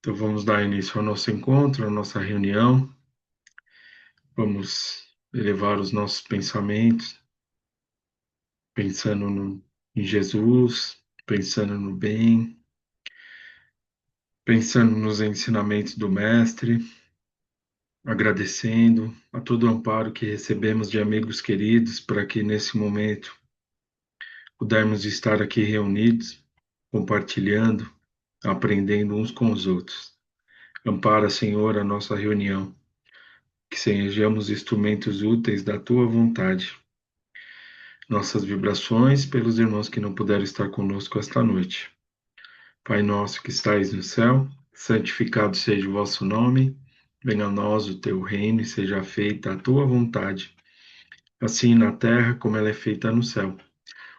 Então vamos dar início ao nosso encontro, à nossa reunião. Vamos elevar os nossos pensamentos, pensando em Jesus, pensando no bem, pensando nos ensinamentos do Mestre, agradecendo a todo o amparo que recebemos de amigos queridos para que nesse momento pudermos estar aqui reunidos, compartilhando, aprendendo uns com os outros. Ampara, Senhor, a nossa reunião, que sejamos instrumentos úteis da Tua vontade. Nossas vibrações pelos irmãos que não puderam estar conosco esta noite. Pai nosso que estais no céu, santificado seja o vosso nome, venha a nós o teu reino e seja feita a tua vontade, assim na terra como ela é feita no céu.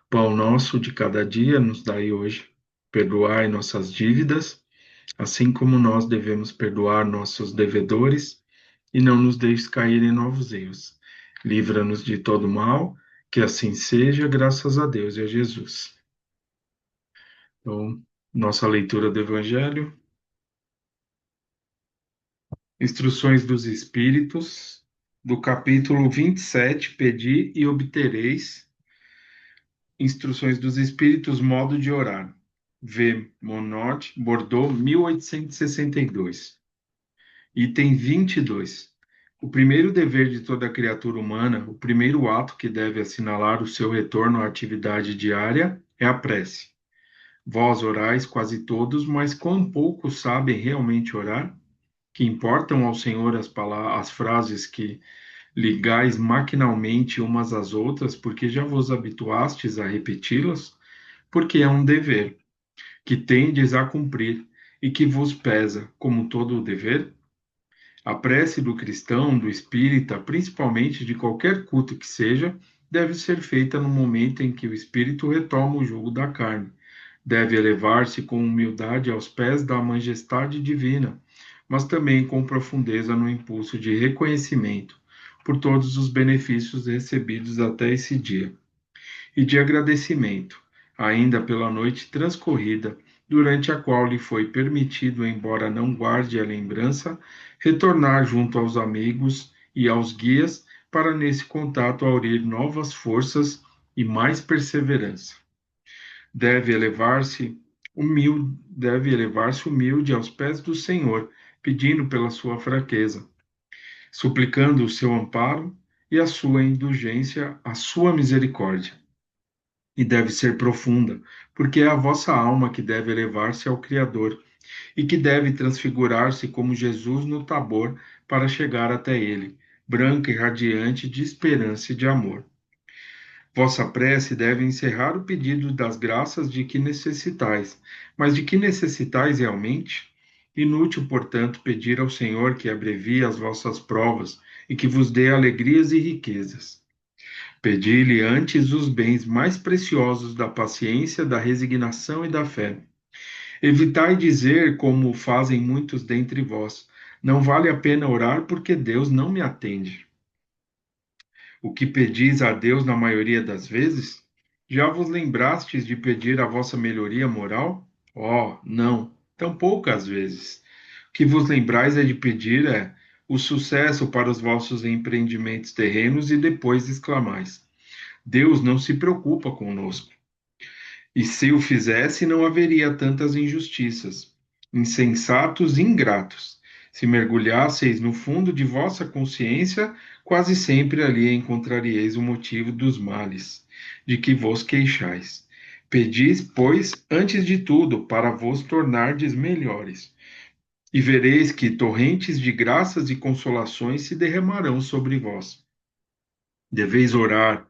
Pão nosso de cada dia nos dai hoje. Perdoai nossas dívidas, assim como nós devemos perdoar nossos devedores, e não nos deixes cair em novos erros. Livra-nos de todo mal, que assim seja, graças a Deus e a Jesus. Então, nossa leitura do Evangelho, Instruções dos Espíritos, do capítulo 27, Pedi e obtereis. Instruções dos Espíritos, modo de orar. V. Monod, Bordeaux, 1862. Item 22. O primeiro dever de toda criatura humana, o primeiro ato que deve assinalar o seu retorno à atividade diária, é a prece. Vós orais quase todos, mas quão poucos sabem realmente orar? Que importam ao Senhor as frases que ligais maquinalmente umas às outras, porque já vos habituastes a repeti-las? Porque é um dever que tendes a cumprir e que vos pesa, como todo o dever? A prece do cristão, do espírita, principalmente de qualquer culto que seja, deve ser feita no momento em que o espírito retoma o jugo da carne. Deve elevar-se com humildade aos pés da majestade divina, mas também com profundeza no impulso de reconhecimento por todos os benefícios recebidos até esse dia e de agradecimento, ainda pela noite transcorrida, durante a qual lhe foi permitido, embora não guarde a lembrança, retornar junto aos amigos e aos guias para nesse contato aurir novas forças e mais perseverança. Deve elevar-se humilde aos pés do Senhor, pedindo pela sua fraqueza, suplicando o seu amparo e a sua indulgência, a sua misericórdia. E deve ser profunda, porque é a vossa alma que deve elevar-se ao Criador e que deve transfigurar-se como Jesus no Tabor para chegar até ele, branca e radiante de esperança e de amor. Vossa prece deve encerrar o pedido das graças de que necessitais, mas de que necessitais realmente? Inútil, portanto, pedir ao Senhor que abrevie as vossas provas e que vos dê alegrias e riquezas. Pedi-lhe antes os bens mais preciosos da paciência, da resignação e da fé. Evitai dizer, como fazem muitos dentre vós, não vale a pena orar porque Deus não me atende. O que pedis a Deus na maioria das vezes? Já vos lembrastes de pedir a vossa melhoria moral? Oh, não, tão poucas vezes. O que vos lembrais de pedir é o sucesso para os vossos empreendimentos terrenos e depois exclamais: Deus não se preocupa conosco. E se o fizesse, não haveria tantas injustiças. Insensatos e ingratos. Se mergulhasseis no fundo de vossa consciência, quase sempre ali encontraríeis o motivo dos males, de que vos queixais. Pedis, pois, antes de tudo, para vos tornardes melhores. E vereis que torrentes de graças e consolações se derramarão sobre vós. Deveis orar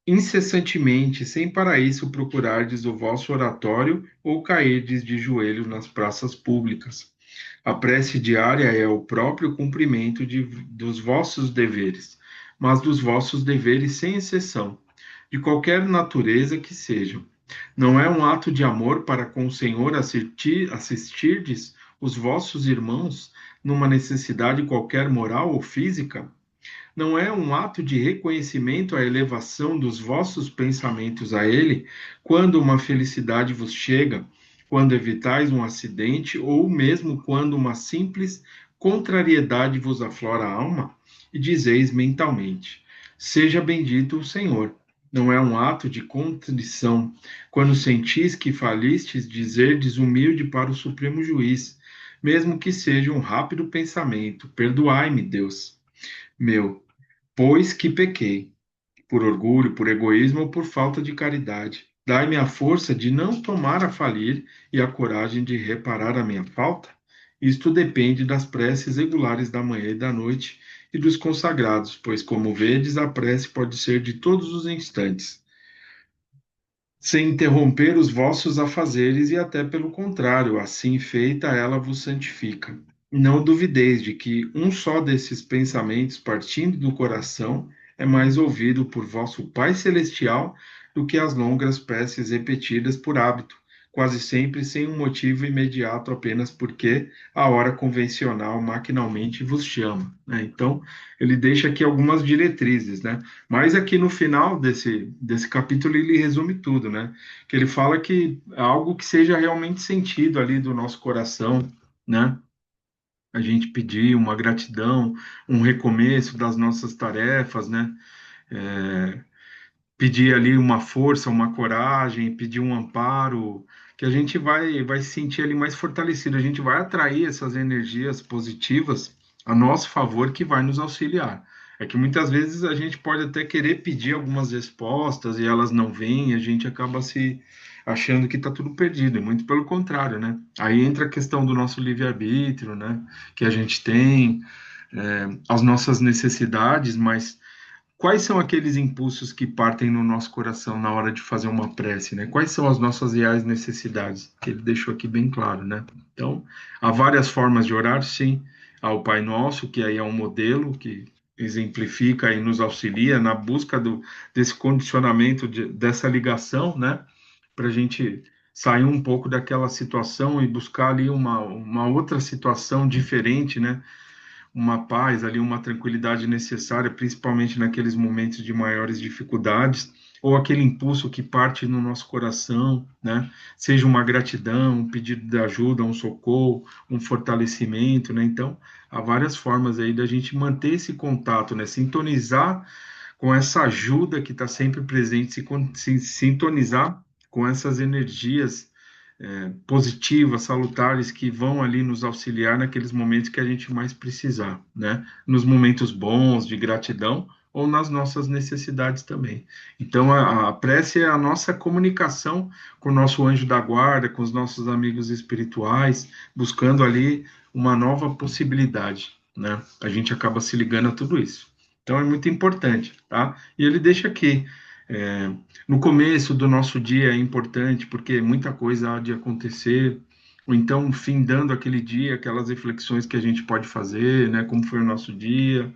incessantemente, sem para isso procurardes o vosso oratório ou cairdes de joelho nas praças públicas. A prece diária é o próprio cumprimento dos vossos deveres, mas dos vossos deveres sem exceção, de qualquer natureza que sejam. Não é um ato de amor para com o Senhor assistirdes os vossos irmãos numa necessidade qualquer moral ou física? Não é um ato de reconhecimento à elevação dos vossos pensamentos a Ele, quando uma felicidade vos chega, quando evitais um acidente ou mesmo quando uma simples contrariedade vos aflora a alma? E dizeis mentalmente: Seja bendito o Senhor. Não é um ato de contrição quando sentis que falistes dizerdes humilde para o Supremo Juiz, mesmo que seja um rápido pensamento: Perdoai-me, Deus meu, pois que pequei por orgulho, por egoísmo ou por falta de caridade. Dai-me a força de não tomar a falir e a coragem de reparar a minha falta. Isto depende das preces regulares da manhã e da noite e dos consagrados, pois, como vedes, a prece pode ser de todos os instantes, sem interromper os vossos afazeres, e até pelo contrário, assim feita, ela vos santifica. Não duvideis de que um só desses pensamentos, partindo do coração, é mais ouvido por vosso Pai Celestial do que as longas preces repetidas por hábito, quase sempre sem um motivo imediato, apenas porque a hora convencional maquinalmente vos chama, né? Então, ele deixa aqui algumas diretrizes, né? Mas aqui no final desse capítulo ele resume tudo, né? Que ele fala que é algo que seja realmente sentido ali do nosso coração, né? A gente pedir uma gratidão, um recomeço das nossas tarefas, né? É, pedir ali uma força, uma coragem, pedir um amparo, que a gente vai se sentir ali mais fortalecido, a gente vai atrair essas energias positivas a nosso favor que vai nos auxiliar. É que muitas vezes a gente pode até querer pedir algumas respostas e elas não vêm, e a gente acaba se achando que está tudo perdido, e muito pelo contrário, né? Aí entra a questão do nosso livre-arbítrio, né? Que a gente tem, as nossas necessidades, mas quais são aqueles impulsos que partem no nosso coração na hora de fazer uma prece, né? Quais são as nossas reais necessidades? Que ele deixou aqui bem claro, né? Então, há várias formas de orar, sim. Há o Pai Nosso, que aí é um modelo que exemplifica e nos auxilia na busca desse condicionamento, dessa ligação, né? Para a gente sair um pouco daquela situação e buscar ali uma outra situação diferente, né? Uma paz ali, uma tranquilidade necessária, principalmente naqueles momentos de maiores dificuldades, ou aquele impulso que parte no nosso coração, né? Seja uma gratidão, um pedido de ajuda, um socorro, um fortalecimento, né? Então, há várias formas aí da gente manter esse contato, né? Sintonizar com essa ajuda que está sempre presente, se sintonizar com essas energias positivas, salutares, que vão ali nos auxiliar naqueles momentos que a gente mais precisar, né? Nos momentos bons, de gratidão, ou nas nossas necessidades também. Então, a prece é a nossa comunicação com o nosso anjo da guarda, com os nossos amigos espirituais, buscando ali uma nova possibilidade, né? A gente acaba se ligando a tudo isso. Então, é muito importante, tá? E ele deixa aqui. É, no começo do nosso dia é importante, porque muita coisa há de acontecer, ou então findando aquele dia, aquelas reflexões que a gente pode fazer, né? Como foi o nosso dia,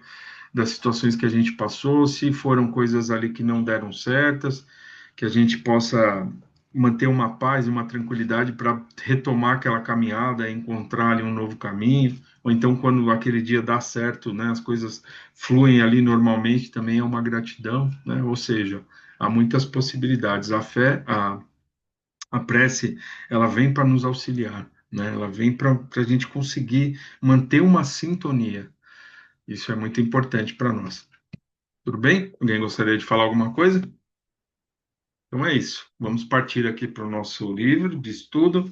das situações que a gente passou, se foram coisas ali que não deram certas, que a gente possa manter uma paz e uma tranquilidade para retomar aquela caminhada, encontrar ali um novo caminho, ou então quando aquele dia dá certo, né, as coisas fluem ali normalmente, também é uma gratidão, né? Ou seja, há muitas possibilidades. A prece, ela vem para nos auxiliar, né? Ela vem para a gente conseguir manter uma sintonia. Isso é muito importante para nós. Tudo bem? Alguém gostaria de falar alguma coisa? Então é isso. Vamos partir aqui para o nosso livro de estudo,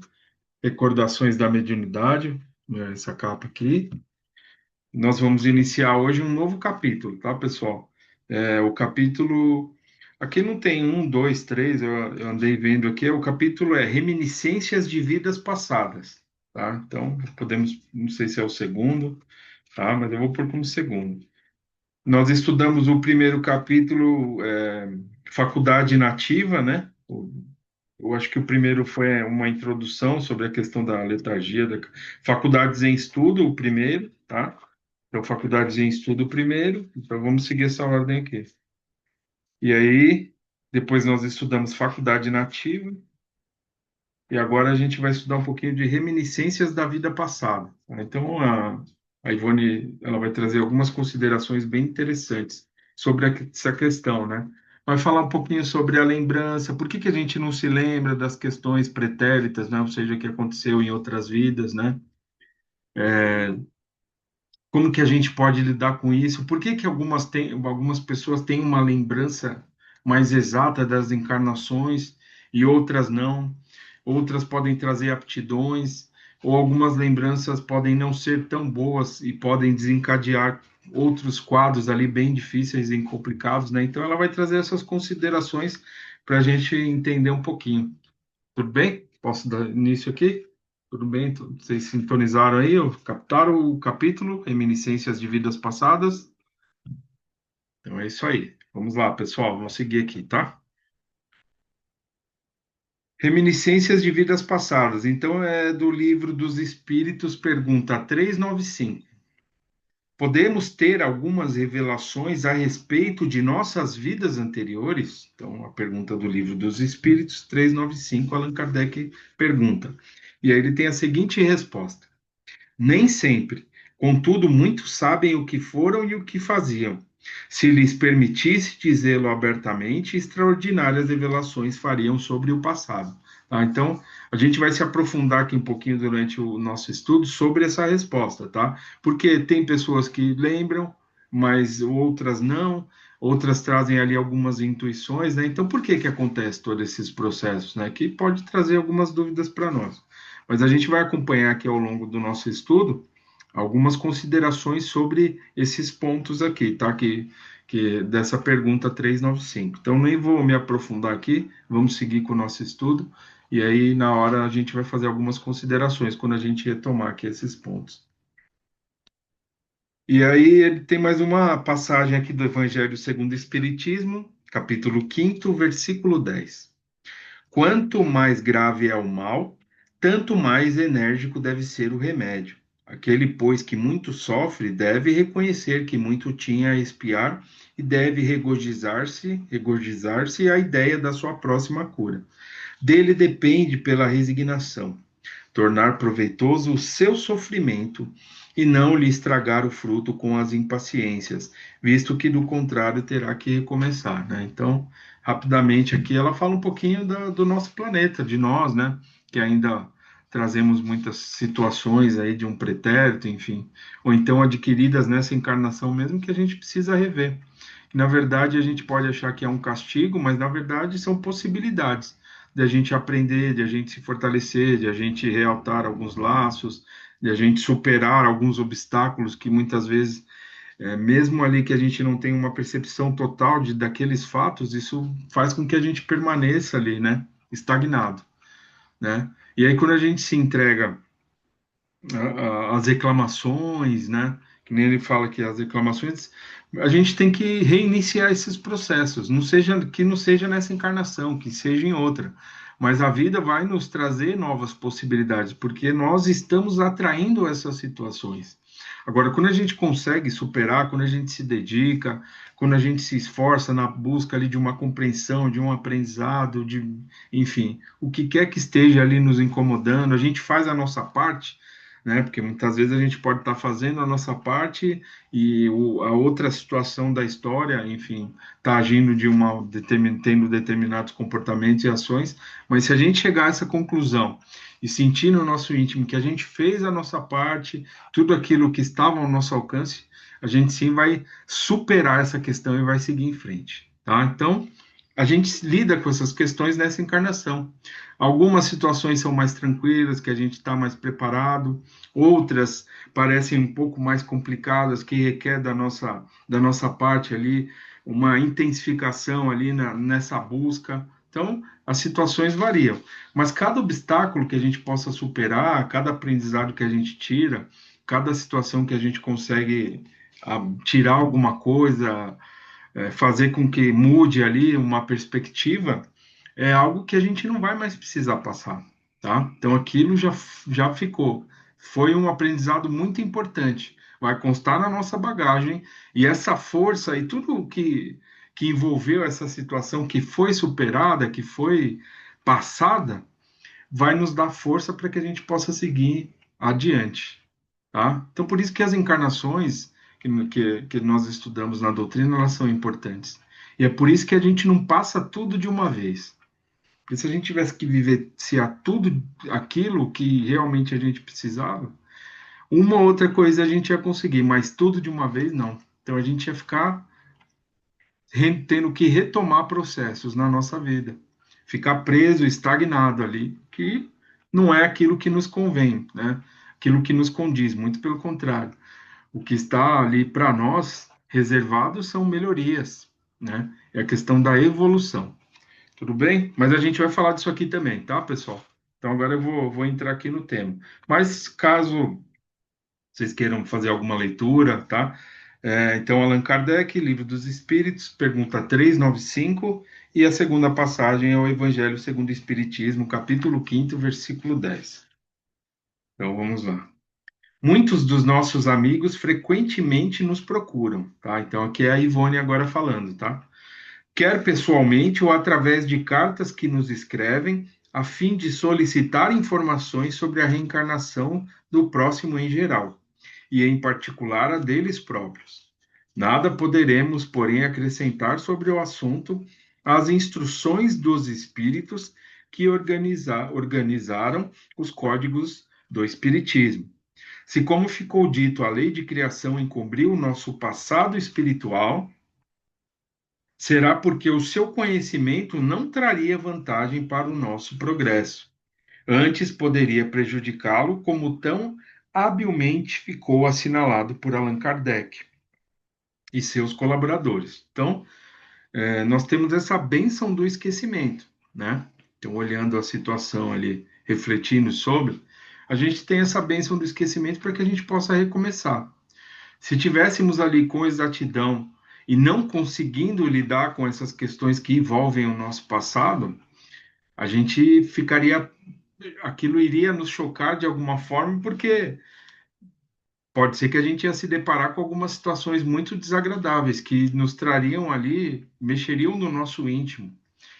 Recordações da Mediunidade, né, essa capa aqui. Nós vamos iniciar hoje um novo capítulo, tá, pessoal? O capítulo. Aqui não tem um, dois, três, eu andei vendo aqui. O capítulo é Reminiscências de Vidas Passadas, tá? Então, podemos, não sei se é o segundo, tá? Mas eu vou pôr como segundo. Nós estudamos o primeiro capítulo, Faculdade Nativa, né? Eu acho que o primeiro foi uma introdução sobre a questão da letargia, faculdades em estudo, o primeiro, tá? Então, faculdades em estudo, o primeiro. Então, vamos seguir essa ordem aqui. E aí, depois nós estudamos faculdade nativa, e agora a gente vai estudar um pouquinho de reminiscências da vida passada, tá? Então, a Ivone, ela vai trazer algumas considerações bem interessantes sobre essa questão, né? vai falar um pouquinho sobre a lembrança, por que que a gente não se lembra das questões pretéritas, né? Ou seja, que aconteceu em outras vidas, né? Como que a gente pode lidar com isso? Por que que algumas pessoas têm uma lembrança mais exata das encarnações e outras não? Outras podem trazer aptidões, ou algumas lembranças podem não ser tão boas e podem desencadear outros quadros ali bem difíceis e complicados, né? Então ela vai trazer essas considerações para a gente entender um pouquinho. Tudo bem? Posso dar início aqui? Tudo bem? Vocês sintonizaram aí? Captaram o capítulo Reminiscências de Vidas Passadas? Então é isso aí. Vamos lá, pessoal. Vamos seguir aqui, tá? Reminiscências de Vidas Passadas. Então é do Livro dos Espíritos, pergunta 395. Podemos ter algumas revelações a respeito de nossas vidas anteriores? Então, a pergunta do Livro dos Espíritos, 395, Allan Kardec pergunta. E aí ele tem a seguinte resposta: nem sempre. Contudo, muitos sabem o que foram e o que faziam. Se lhes permitisse dizê-lo abertamente, extraordinárias revelações fariam sobre o passado. Tá? Então, a gente vai se aprofundar aqui um pouquinho durante o nosso estudo sobre essa resposta, tá? Porque tem pessoas que lembram, mas outras não, outras trazem ali algumas intuições, né? Então, por que que acontece todos esses processos, né? Que pode trazer algumas dúvidas para nós. Mas a gente vai acompanhar aqui ao longo do nosso estudo algumas considerações sobre esses pontos aqui, tá? Que dessa pergunta 395. Então, nem vou me aprofundar aqui, vamos seguir com o nosso estudo, e aí, na hora, a gente vai fazer algumas considerações quando a gente retomar aqui esses pontos. E aí, ele tem mais uma passagem aqui do Evangelho segundo o Espiritismo, capítulo 5, versículo 10. Quanto mais grave é o mal, tanto mais enérgico deve ser o remédio. Aquele, pois, que muito sofre, deve reconhecer que muito tinha a expiar e deve regozijar-se à ideia da sua próxima cura. Dele depende pela resignação tornar proveitoso o seu sofrimento e não lhe estragar o fruto com as impaciências, visto que do contrário terá que recomeçar, né? Então, rapidamente aqui ela fala um pouquinho do nosso planeta, de nós, né? Que ainda trazemos muitas situações aí de um pretérito, enfim, ou então adquiridas nessa encarnação mesmo que a gente precisa rever. Na verdade, a gente pode achar que é um castigo, mas na verdade são possibilidades de a gente aprender, de a gente se fortalecer, de a gente realtar alguns laços, de a gente superar alguns obstáculos que muitas vezes, mesmo ali que a gente não tem uma percepção total daqueles fatos, isso faz com que a gente permaneça ali, né, estagnado, né? E aí quando a gente se entrega às reclamações, né? Que nem ele fala que as reclamações, a gente tem que reiniciar esses processos, não seja nessa encarnação, que seja em outra. Mas a vida vai nos trazer novas possibilidades, porque nós estamos atraindo essas situações. Agora, quando a gente consegue superar, quando a gente se dedica, quando a gente se esforça na busca ali de uma compreensão, de um aprendizado, enfim, o que quer que esteja ali nos incomodando, a gente faz a nossa parte, né? Porque muitas vezes a gente pode estar fazendo a nossa parte e a outra situação da história, enfim, está agindo tendo determinados comportamentos e ações, mas se a gente chegar a essa conclusão e sentir no nosso íntimo que a gente fez a nossa parte, tudo aquilo que estava ao nosso alcance, a gente sim vai superar essa questão e vai seguir em frente, tá? Então, a gente lida com essas questões nessa encarnação. Algumas situações são mais tranquilas, que a gente está mais preparado, outras parecem um pouco mais complicadas, que requer da nossa parte ali uma intensificação ali nessa busca. Então, as situações variam, mas cada obstáculo que a gente possa superar, cada aprendizado que a gente tira, cada situação que a gente consegue tirar alguma coisa, fazer com que mude ali uma perspectiva, é algo que a gente não vai mais precisar passar, tá? Então aquilo já ficou. Foi um aprendizado muito importante. Vai constar na nossa bagagem e essa força e tudo que envolveu essa situação que foi superada, que foi passada, vai nos dar força para que a gente possa seguir adiante, tá? Então por isso que as encarnações que nós estudamos na doutrina, elas são importantes. E é por isso que a gente não passa tudo de uma vez. Porque se a gente tivesse que vivenciar tudo aquilo que realmente a gente precisava, uma ou outra coisa a gente ia conseguir, mas tudo de uma vez não. Então a gente ia ficar tendo que retomar processos na nossa vida, ficar preso, estagnado ali, que não é aquilo que nos convém, né? Aquilo que nos condiz, muito pelo contrário. O que está ali para nós reservado são melhorias, né? É a questão da evolução. Tudo bem? Mas a gente vai falar disso aqui também, tá, pessoal? Então agora eu vou entrar aqui no tema. Mas caso vocês queiram fazer alguma leitura, tá? Então, Allan Kardec, Livro dos Espíritos, pergunta 395, e a segunda passagem é o Evangelho segundo o Espiritismo, capítulo 5, versículo 10. Então, vamos lá. Muitos dos nossos amigos frequentemente nos procuram, tá? Então, aqui é a Ivone agora falando, tá? Quer pessoalmente ou através de cartas que nos escrevem, a fim de solicitar informações sobre a reencarnação do próximo em geral, e em particular a deles próprios. Nada poderemos, porém, acrescentar sobre o assunto as instruções dos espíritos que organizaram os códigos do Espiritismo. Se, como ficou dito, a lei de criação encobriu o nosso passado espiritual, será porque o seu conhecimento não traria vantagem para o nosso progresso. Antes poderia prejudicá-lo, como tão habilmente ficou assinalado por Allan Kardec e seus colaboradores. Então, nós temos essa bênção do esquecimento, né? Então, olhando a situação ali, refletindo sobre, a gente tem essa bênção do esquecimento para que a gente possa recomeçar. Se tivéssemos ali com exatidão e não conseguindo lidar com essas questões que envolvem o nosso passado, a gente ficaria, aquilo iria nos chocar de alguma forma, porque pode ser que a gente ia se deparar com algumas situações muito desagradáveis que nos trariam ali, mexeriam no nosso íntimo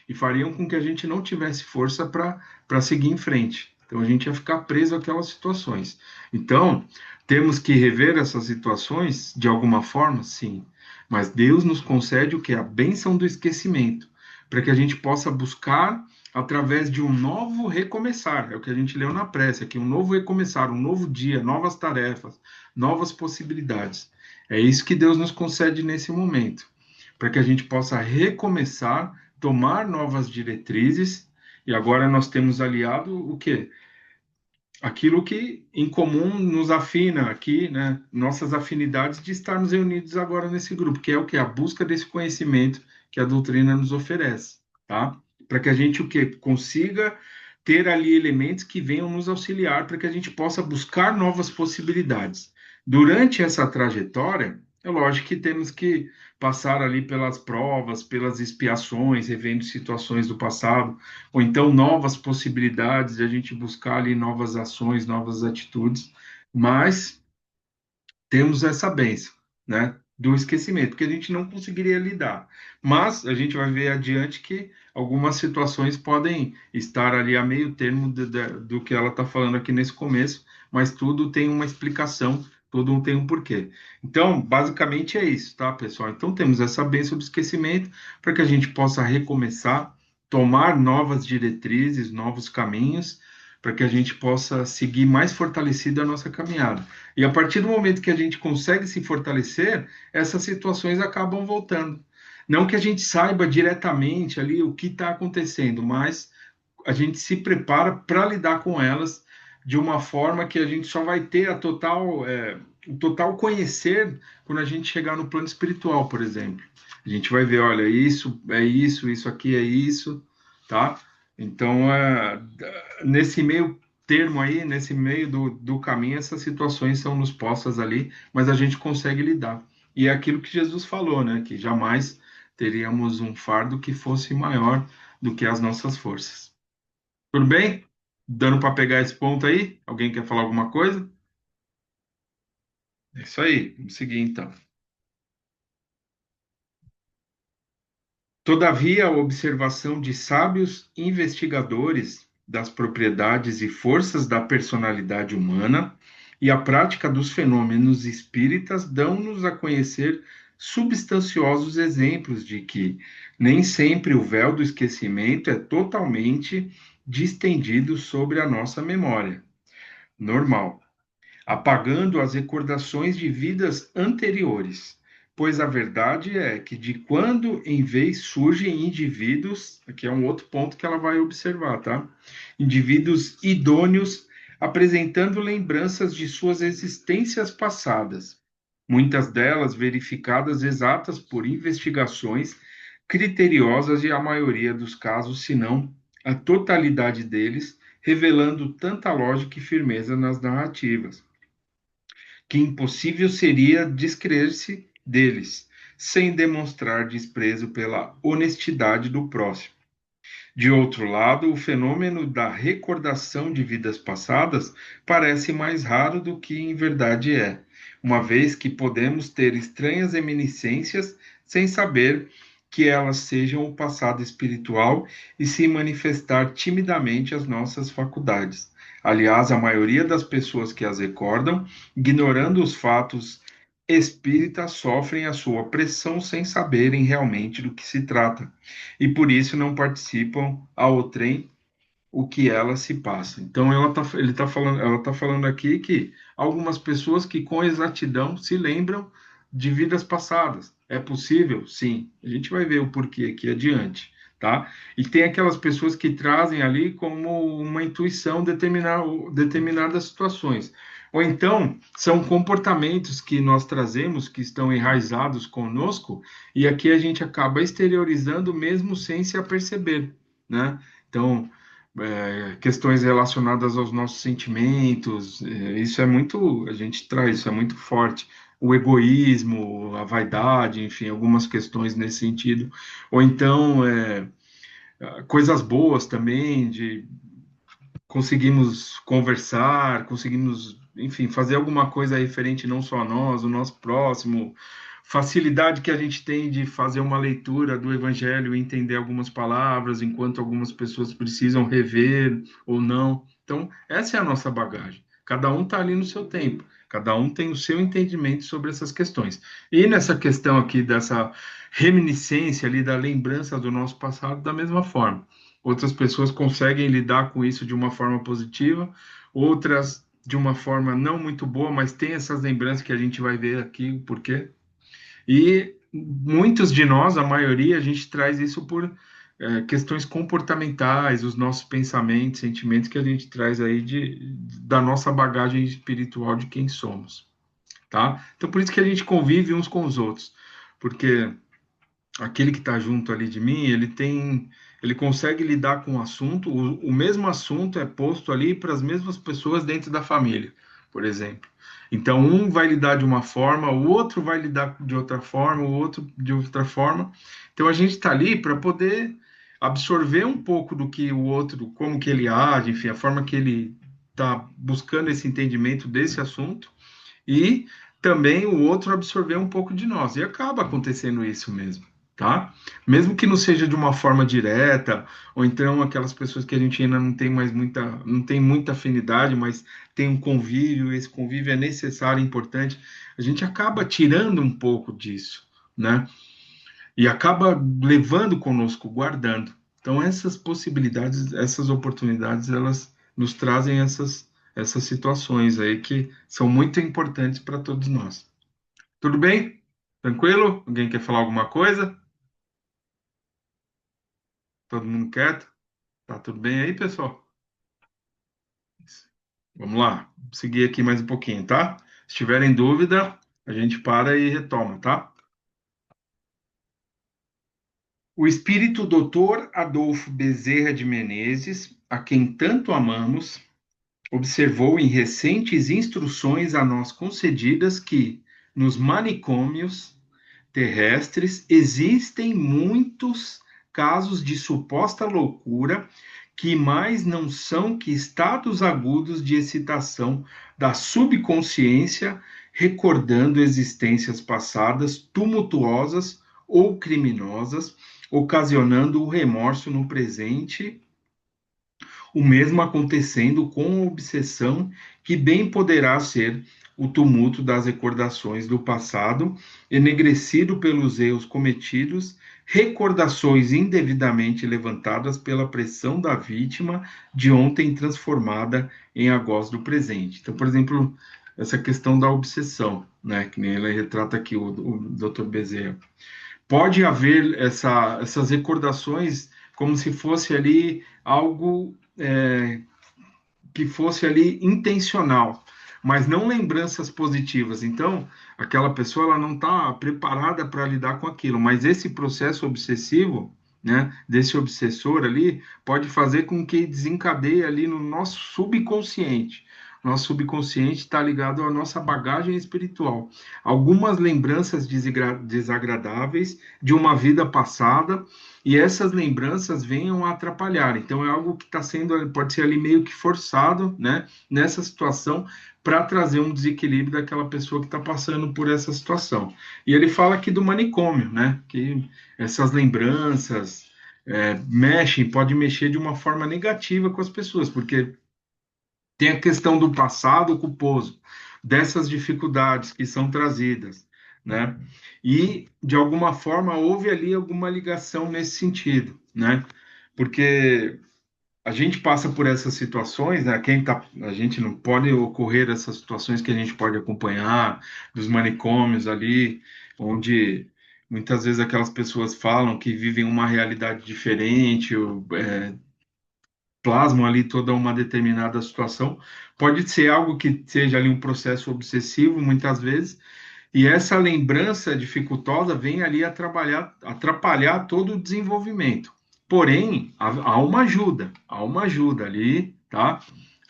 e fariam com que a gente não tivesse força para seguir em frente. Então a gente ia ficar preso àquelas situações. Então, temos que rever essas situações de alguma forma, sim. Mas Deus nos concede o que? A bênção do esquecimento, para que a gente possa buscar através de um novo recomeçar. É o que a gente leu na prece aqui, um novo recomeçar, um novo dia, novas tarefas, novas possibilidades. É isso que Deus nos concede nesse momento, para que a gente possa recomeçar, tomar novas diretrizes, e agora nós temos aliado o quê? Aquilo que em comum nos afina aqui, né? Nossas afinidades de estarmos reunidos agora nesse grupo, que é o que? A busca desse conhecimento que a doutrina nos oferece, tá? Para que a gente o quê? Consiga ter ali elementos que venham nos auxiliar para que a gente possa buscar novas possibilidades. Durante essa trajetória, é lógico que temos que passar ali pelas provas, pelas expiações, revendo situações do passado, ou então novas possibilidades de a gente buscar ali novas ações, novas atitudes, mas temos essa bênção, né, do esquecimento, que a gente não conseguiria lidar. Mas a gente vai ver adiante que algumas situações podem estar ali a meio termo do que ela está falando aqui nesse começo, mas tudo tem uma explicação, tudo tem um porquê. Então, basicamente é isso, tá, pessoal? Então, temos essa bênção do esquecimento para que a gente possa recomeçar, tomar novas diretrizes, novos caminhos, para que a gente possa seguir mais fortalecida a nossa caminhada. E a partir do momento que a gente consegue se fortalecer, essas situações acabam voltando. Não que a gente saiba diretamente ali o que está acontecendo, mas a gente se prepara para lidar com elas de uma forma que a gente só vai ter o total conhecer quando a gente chegar no plano espiritual, por exemplo. A gente vai ver, olha, isso é isso, isso aqui é isso, tá? Então, nesse meio termo aí, nesse meio do caminho, essas situações são nos postas ali, mas a gente consegue lidar. E é aquilo que Jesus falou, né? Que jamais teríamos um fardo que fosse maior do que as nossas forças. Tudo bem? Dando para pegar esse ponto aí? Alguém quer falar alguma coisa? É isso aí, vamos seguir então. Todavia, a observação de sábios investigadores das propriedades e forças da personalidade humana e a prática dos fenômenos espíritas dão-nos a conhecer substanciosos exemplos de que nem sempre o véu do esquecimento é totalmente distendido sobre a nossa memória. Normal, apagando as recordações de vidas anteriores. Pois a verdade é que de quando em vez surgem indivíduos, aqui é um outro ponto que ela vai observar, tá? Indivíduos idôneos apresentando lembranças de suas existências passadas, muitas delas verificadas exatas por investigações criteriosas e a maioria dos casos, se não a totalidade deles, revelando tanta lógica e firmeza nas narrativas que impossível seria descrer-se deles, sem demonstrar desprezo pela honestidade do próximo. De outro lado, o fenômeno da recordação de vidas passadas parece mais raro do que em verdade é, uma vez que podemos ter estranhas reminiscências sem saber que elas sejam o passado espiritual e se manifestar timidamente as nossas faculdades. Aliás, a maioria das pessoas que as recordam, ignorando os fatos espíritas, sofrem a sua pressão sem saberem realmente do que se trata e por isso não participam ao trem o que ela se passa. Então ela tá falando aqui que algumas pessoas que com exatidão se lembram de vidas passadas. É possível? Sim. A gente vai ver o porquê aqui adiante, tá? E tem aquelas pessoas que trazem ali como uma intuição determinadas situações. Ou então, são comportamentos que nós trazemos, que estão enraizados conosco, e aqui a gente acaba exteriorizando mesmo sem se aperceber, né? Então, questões relacionadas aos nossos sentimentos, isso é muito, a gente traz, isso é muito forte. O egoísmo, a vaidade, enfim, algumas questões nesse sentido. Ou então, coisas boas também, de conseguimos conversar, conseguimos, enfim, fazer alguma coisa referente não só a nós, o nosso próximo, facilidade que a gente tem de fazer uma leitura do Evangelho e entender algumas palavras, enquanto algumas pessoas precisam rever ou não. Então, essa é a nossa bagagem. Cada um está ali no seu tempo, cada um tem o seu entendimento sobre essas questões. E nessa questão aqui dessa reminiscência ali da lembrança do nosso passado, da mesma forma. Outras pessoas conseguem lidar com isso de uma forma positiva, outras de uma forma não muito boa, mas tem essas lembranças que a gente vai ver aqui o porquê. E muitos de nós, a maioria, a gente traz isso por questões comportamentais, os nossos pensamentos, sentimentos que a gente traz aí da nossa bagagem espiritual de quem somos, tá? Então, por isso que a gente convive uns com os outros, porque aquele que está junto ali de mim, ele consegue lidar com o assunto, o mesmo assunto é posto ali para as mesmas pessoas dentro da família, por exemplo. Então, um vai lidar de uma forma, o outro vai lidar de outra forma, o outro de outra forma. Então, a gente está ali para poder absorver um pouco do que o outro, como que ele age, enfim, a forma que ele está buscando esse entendimento desse assunto, e também o outro absorver um pouco de nós. E acaba acontecendo isso mesmo, tá? Mesmo que não seja de uma forma direta, ou então aquelas pessoas que a gente ainda não tem muita afinidade, mas tem um convívio, esse convívio é necessário, importante, a gente acaba tirando um pouco disso, né? E acaba levando conosco, guardando. Então essas possibilidades, essas oportunidades, elas nos trazem essas situações aí que são muito importantes para todos nós. Tudo bem? Tranquilo? Alguém quer falar alguma coisa? Todo mundo quieto? Tá tudo bem aí, pessoal? Vamos lá, vou seguir aqui mais um pouquinho, tá? Se tiverem dúvida, a gente para e retoma, tá? O espírito Dr. Adolfo Bezerra de Menezes, a quem tanto amamos, observou em recentes instruções a nós concedidas que, nos manicômios terrestres, existem muitos casos de suposta loucura que mais não são que estados agudos de excitação da subconsciência, recordando existências passadas tumultuosas ou criminosas, ocasionando o remorso no presente, o mesmo acontecendo com a obsessão, que bem poderá ser o tumulto das recordações do passado, enegrecido pelos erros cometidos, recordações indevidamente levantadas pela pressão da vítima de ontem transformada em algoz do presente. Então, por exemplo, essa questão da obsessão, né, que nem ele retrata aqui o Dr. Bezerra. Pode haver essas recordações como se fosse ali algo que fosse ali intencional, mas não lembranças positivas. Então, aquela pessoa ela não está preparada para lidar com aquilo, mas esse processo obsessivo, né, desse obsessor ali, pode fazer com que desencadeie ali no nosso subconsciente. Nosso subconsciente está ligado à nossa bagagem espiritual. Algumas lembranças desagradáveis de uma vida passada e essas lembranças venham a atrapalhar. Então, é algo que está sendo, pode ser ali meio que forçado, né, nessa situação, para trazer um desequilíbrio daquela pessoa que está passando por essa situação. E ele fala aqui do manicômio, né, que essas lembranças mexem, pode mexer de uma forma negativa com as pessoas, porque tem a questão do passado culposo, dessas dificuldades que são trazidas, né? E, de alguma forma, houve ali alguma ligação nesse sentido, né? Porque a gente passa por essas situações, né? A gente não pode ocorrer essas situações que a gente pode acompanhar, dos manicômios ali, onde muitas vezes aquelas pessoas falam que vivem uma realidade diferente, plasmam ali toda uma determinada situação. Pode ser algo que seja ali um processo obsessivo, muitas vezes, e essa lembrança dificultosa vem ali atrapalhar todo o desenvolvimento. Porém, há uma ajuda ali, tá?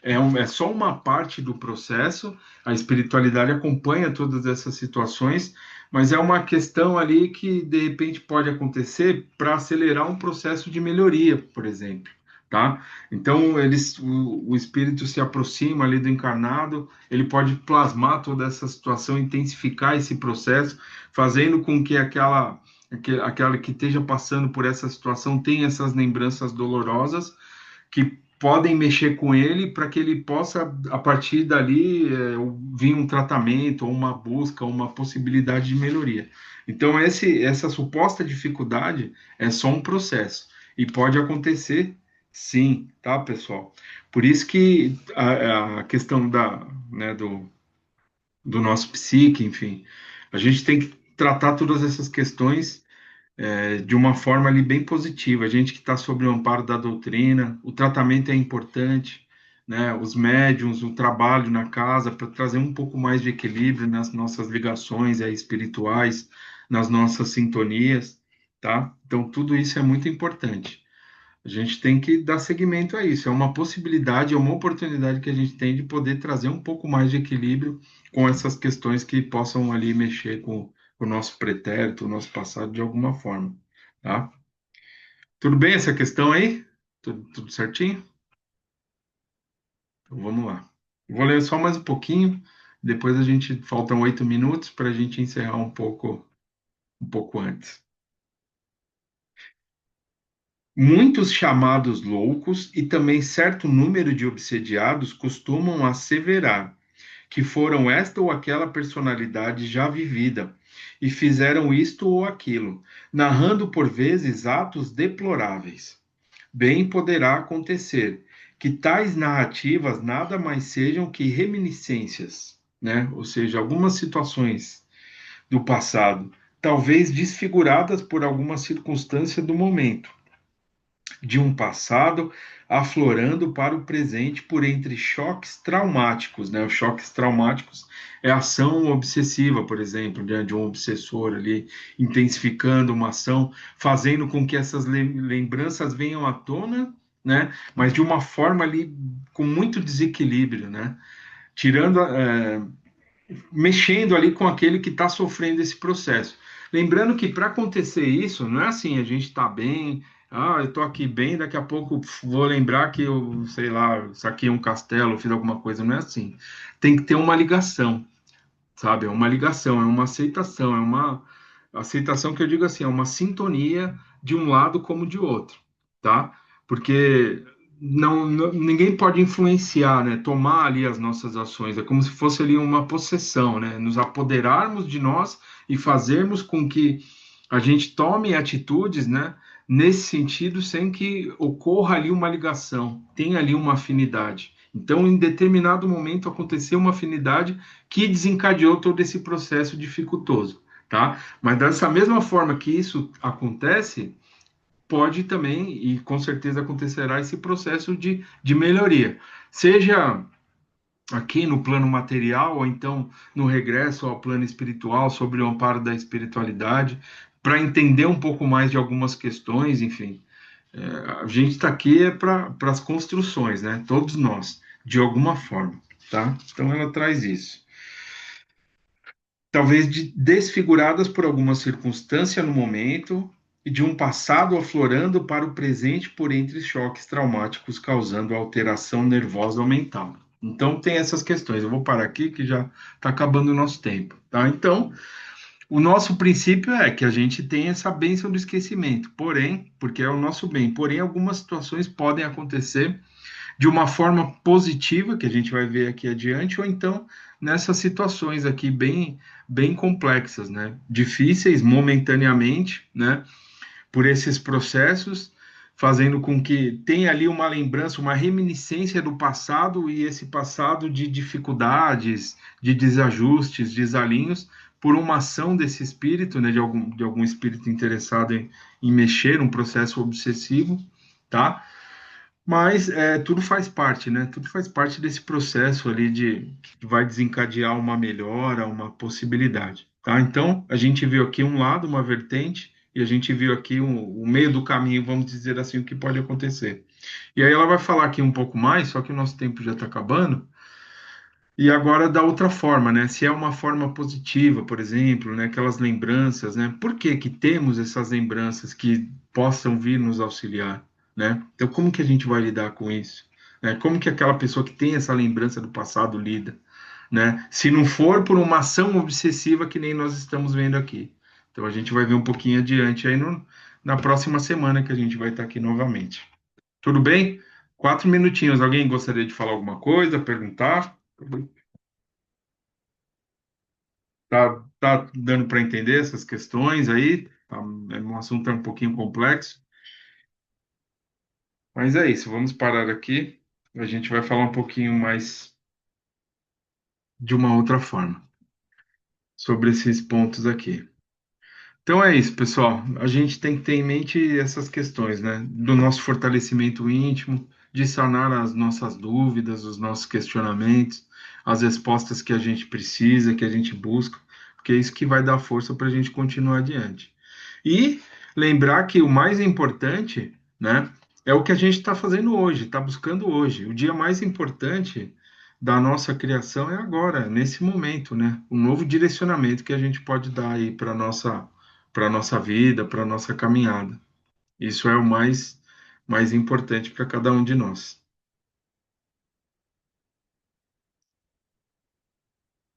É só uma parte do processo, a espiritualidade acompanha todas essas situações, mas é uma questão ali que de repente pode acontecer para acelerar um processo de melhoria, por exemplo, tá? Então, o espírito se aproxima ali do encarnado, ele pode plasmar toda essa situação, intensificar esse processo, fazendo com que aquela que esteja passando por essa situação tenha essas lembranças dolorosas que podem mexer com ele para que ele possa, a partir dali, vir um tratamento, ou uma busca, ou uma possibilidade de melhoria. Então, essa suposta dificuldade é só um processo. E pode acontecer, sim, tá, pessoal? Por isso que a questão né, do nosso psique, enfim, a gente tem que tratar todas essas questões de uma forma ali bem positiva. A gente que está sob o amparo da doutrina, o tratamento é importante, né? Os médiums, o trabalho na casa para trazer um pouco mais de equilíbrio nas nossas ligações espirituais, nas nossas sintonias, tá? Então tudo isso é muito importante. A gente tem que dar seguimento a isso. É uma possibilidade, é uma oportunidade que a gente tem de poder trazer um pouco mais de equilíbrio com essas questões que possam ali mexer com o nosso pretérito, o nosso passado de alguma forma, tá? Tudo bem essa questão aí? Tudo certinho? Então vamos lá. Vou ler só mais um pouquinho, depois a gente faltam 8 minutos para a gente encerrar um pouco antes. Muitos chamados loucos e também certo número de obsediados costumam asseverar que foram esta ou aquela personalidade já vivida e fizeram isto ou aquilo, narrando por vezes atos deploráveis. Bem poderá acontecer que tais narrativas nada mais sejam que reminiscências, né? Ou seja, algumas situações do passado, talvez desfiguradas por alguma circunstância do momento de um passado aflorando para o presente por entre choques traumáticos, né? Os choques traumáticos é a ação obsessiva, por exemplo, de um obsessor ali intensificando uma ação, fazendo com que essas lembranças venham à tona, né? Mas de uma forma ali com muito desequilíbrio, né? Tirando, mexendo ali com aquele que está sofrendo esse processo. Lembrando que para acontecer isso, não é assim, a gente está bem, eu estou aqui bem, daqui a pouco vou lembrar que eu, sei lá, saquei um castelo, fiz alguma coisa, não é assim. Tem que ter uma ligação, sabe? É uma ligação, é uma aceitação, é uma aceitação que eu digo assim, é uma sintonia de um lado como de outro, tá? Porque ninguém pode influenciar, né? Tomar ali as nossas ações. É como se fosse ali uma possessão, né? Nos apoderarmos de nós e fazermos com que a gente tome atitudes, né? Nesse sentido, sem que ocorra ali uma ligação, tenha ali uma afinidade. Então, em determinado momento, aconteceu uma afinidade que desencadeou todo esse processo dificultoso, tá? Mas dessa mesma forma que isso acontece, pode também, e com certeza acontecerá esse processo de melhoria, seja aqui no plano material, ou então no regresso ao plano espiritual, sobre o amparo da espiritualidade, para entender um pouco mais de algumas questões, enfim. A gente está aqui é para as construções, né? Todos nós, de alguma forma, tá? Então ela traz isso. Talvez desfiguradas por alguma circunstância no momento e de um passado aflorando para o presente por entre choques traumáticos, causando alteração nervosa ou mental. Então, tem essas questões. Eu vou parar aqui que já está acabando o nosso tempo, tá? Então, o nosso princípio é que a gente tem essa bênção do esquecimento, porém, porque é o nosso bem, porém, algumas situações podem acontecer de uma forma positiva, que a gente vai ver aqui adiante, ou então nessas situações aqui bem complexas, né? Difíceis momentaneamente, né? Por esses processos, fazendo com que tenha ali uma lembrança, uma reminiscência do passado e esse passado de dificuldades, de desajustes, desalinhos, por uma ação desse espírito, né? De algum espírito interessado em mexer, um processo obsessivo, tá? Mas tudo faz parte, né? Tudo faz parte desse processo ali de que vai desencadear uma melhora, uma possibilidade, tá? Então, a gente viu aqui um lado, uma vertente, e a gente viu aqui o meio do caminho, vamos dizer assim, o que pode acontecer. E aí ela vai falar aqui um pouco mais, só que o nosso tempo já está acabando, e agora da outra forma, né? Se é uma forma positiva, por exemplo, né? Aquelas lembranças, né? Por que que temos essas lembranças que possam vir nos auxiliar, né? Então, como que a gente vai lidar com isso? Né? Como que aquela pessoa que tem essa lembrança do passado lida, né? Se não for por uma ação obsessiva que nem nós estamos vendo aqui. Então, a gente vai ver um pouquinho adiante aí na próxima semana que a gente vai estar aqui novamente. Tudo bem? 4 minutinhos. Alguém gostaria de falar alguma coisa, perguntar? Tá dando para entender essas questões aí? Tá, é um assunto um pouquinho complexo, mas é isso. Vamos parar aqui. A gente vai falar um pouquinho mais de uma outra forma sobre esses pontos aqui. Então é isso, pessoal. A gente tem que ter em mente essas questões, né? Do nosso fortalecimento íntimo, de sanar as nossas dúvidas, os nossos questionamentos, as respostas que a gente precisa, que a gente busca, porque é isso que vai dar força para a gente continuar adiante. E lembrar que o mais importante, né, é o que a gente está fazendo hoje, está buscando hoje. O dia mais importante da nossa criação é agora, nesse momento, né? Um novo direcionamento que a gente pode dar aí para nossa vida, para nossa caminhada. Isso é o mais importante para cada um de nós.